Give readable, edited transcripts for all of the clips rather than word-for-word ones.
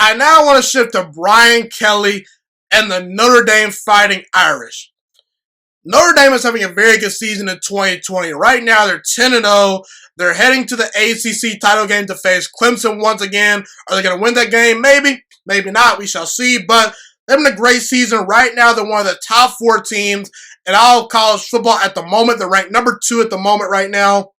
I now want to shift to Brian Kelly and the Notre Dame Fighting Irish. Notre Dame is having a very good season in 2020. Right now, they're 10-0. They're heading to the ACC title game to face Clemson once again. Are they going to win that game? Maybe. Maybe not. We shall see. But they're having a great season. Right now, they're one of the top 4 teams in all college football at the moment. They're ranked number 2 at the moment right now.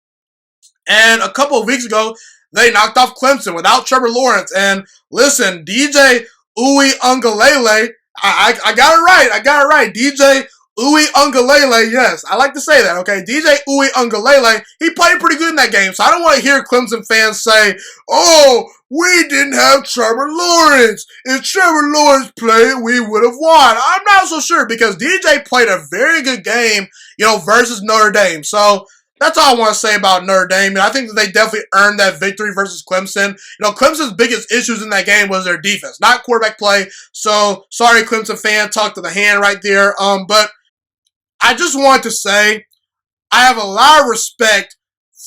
And a couple of weeks ago, they knocked off Clemson without Trevor Lawrence. And listen, DJ Uiagalelei, I got it right. I got it right. DJ Uiagalelei, yes, I like to say that, okay? DJ Uiagalelei, he played pretty good in that game, so I don't want to hear Clemson fans say, oh, we didn't have Trevor Lawrence. If Trevor Lawrence played, we would have won. I'm not so sure because DJ played a very good game, versus Notre Dame. So that's all I want to say about Notre Dame. And I think that they definitely earned that victory versus Clemson. Clemson's biggest issues in that game was their defense, not quarterback play. So sorry, Clemson fan, talk to the hand right there. But I just want to say I have a lot of respect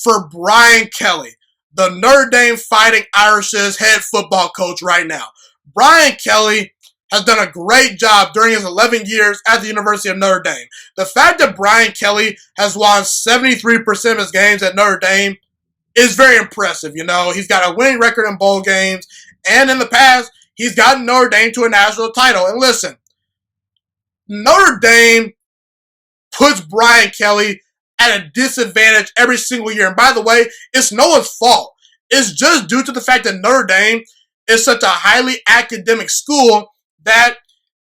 for Brian Kelly, the Notre Dame Fighting Irish's head football coach right now. Brian Kelly has done a great job during his 11 years at the University of Notre Dame. The fact that Brian Kelly has won 73% of his games at Notre Dame is very impressive. He's got a winning record in bowl games, and in the past, he's gotten Notre Dame to a national title. And listen, Notre Dame puts Brian Kelly at a disadvantage every single year. And by the way, it's no one's fault. It's just due to the fact that Notre Dame is such a highly academic school that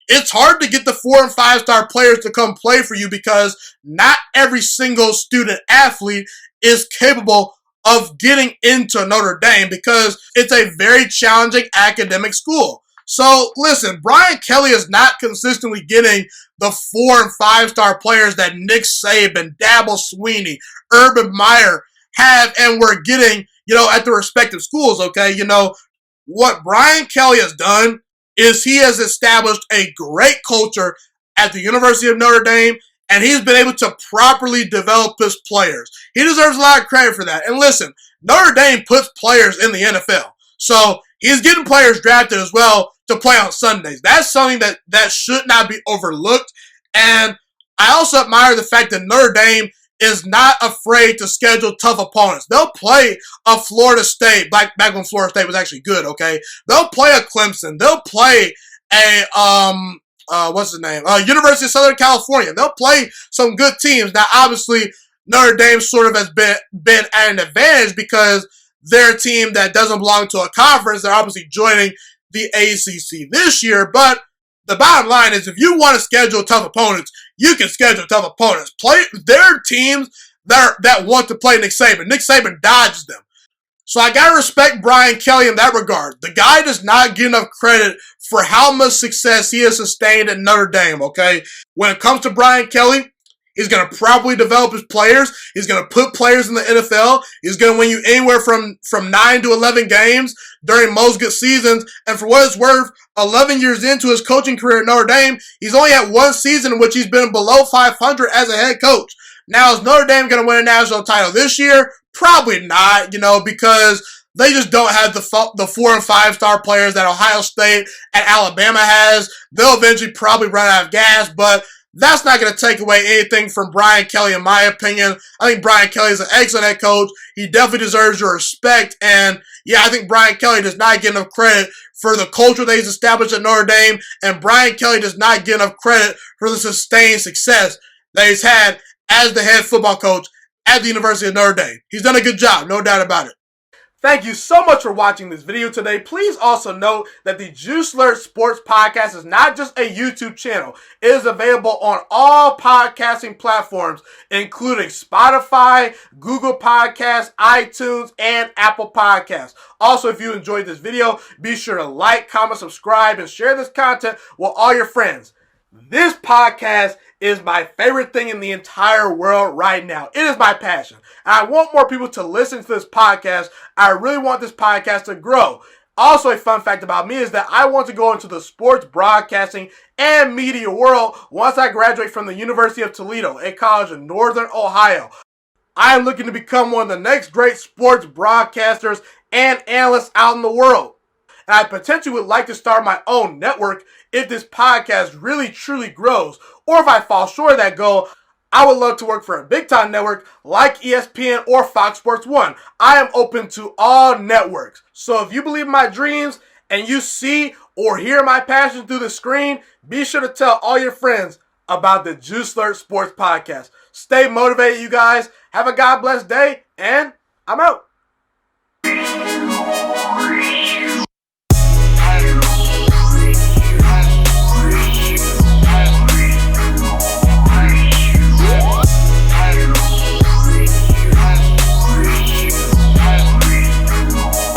it's hard to get the 4- and 5-star players to come play for you because not every single student athlete is capable of getting into Notre Dame because it's a very challenging academic school. So, listen, Brian Kelly is not consistently getting the 4- and 5-star players that Nick Saban, Dabo Swinney, Urban Meyer have and were getting, at the respective schools, okay? What Brian Kelly has done is he has established a great culture at the University of Notre Dame, and he's been able to properly develop his players. He deserves a lot of credit for that. And listen, Notre Dame puts players in the NFL. So he's getting players drafted as well to play on Sundays. That's something that should not be overlooked. And I also admire the fact that Notre Dame is not afraid to schedule tough opponents. They'll play a Florida State, back when Florida State was actually good, okay? They'll play a Clemson. They'll play a, University of Southern California. They'll play some good teams. Now, obviously, Notre Dame sort of has been at an advantage because they're a team that doesn't belong to a conference. They're obviously joining the ACC this year, but the bottom line is if you want to schedule tough opponents, you can schedule tough opponents. There are teams that want to play Nick Saban. Nick Saban dodges them. So I got to respect Brian Kelly in that regard. The guy does not get enough credit for how much success he has sustained at Notre Dame, okay? When it comes to Brian Kelly, he's going to properly develop his players. He's going to put players in the NFL. He's going to win you anywhere from 9 to 11 games during most good seasons. And for what it's worth, 11 years into his coaching career at Notre Dame, he's only had one season in which he's been below 500 as a head coach. Now, is Notre Dame going to win a national title this year? Probably not, because they just don't have the 4- and 5-star players that Ohio State and Alabama has. They'll eventually probably run out of gas, but that's not going to take away anything from Brian Kelly, in my opinion. I think Brian Kelly is an excellent head coach. He definitely deserves your respect. And, yeah, I think Brian Kelly does not get enough credit for the culture that he's established at Notre Dame. And Brian Kelly does not get enough credit for the sustained success that he's had as the head football coach at the University of Notre Dame. He's done a good job, no doubt about it. Thank you so much for watching this video today. Please also note that the Juice Alert Sports Podcast is not just a YouTube channel. It is available on all podcasting platforms, including Spotify, Google Podcasts, iTunes, and Apple Podcasts. Also, if you enjoyed this video, be sure to like, comment, subscribe, and share this content with all your friends. This podcast is my favorite thing in the entire world right now. It is my passion. And I want more people to listen to this podcast. I really want this podcast to grow. Also, a fun fact about me is that I want to go into the sports broadcasting and media world once I graduate from the University of Toledo, a college in Northern Ohio. I am looking to become one of the next great sports broadcasters and analysts out in the world. and I potentially would like to start my own network if this podcast really truly grows. Or if I fall short of that goal, I would love to work for a big-time network like ESPN or Fox Sports 1. I am open to all networks. So if you believe in my dreams and you see or hear my passion through the screen, be sure to tell all your friends about the Juice Alert Sports Podcast. Stay motivated, you guys. Have a God bless day, and I'm out.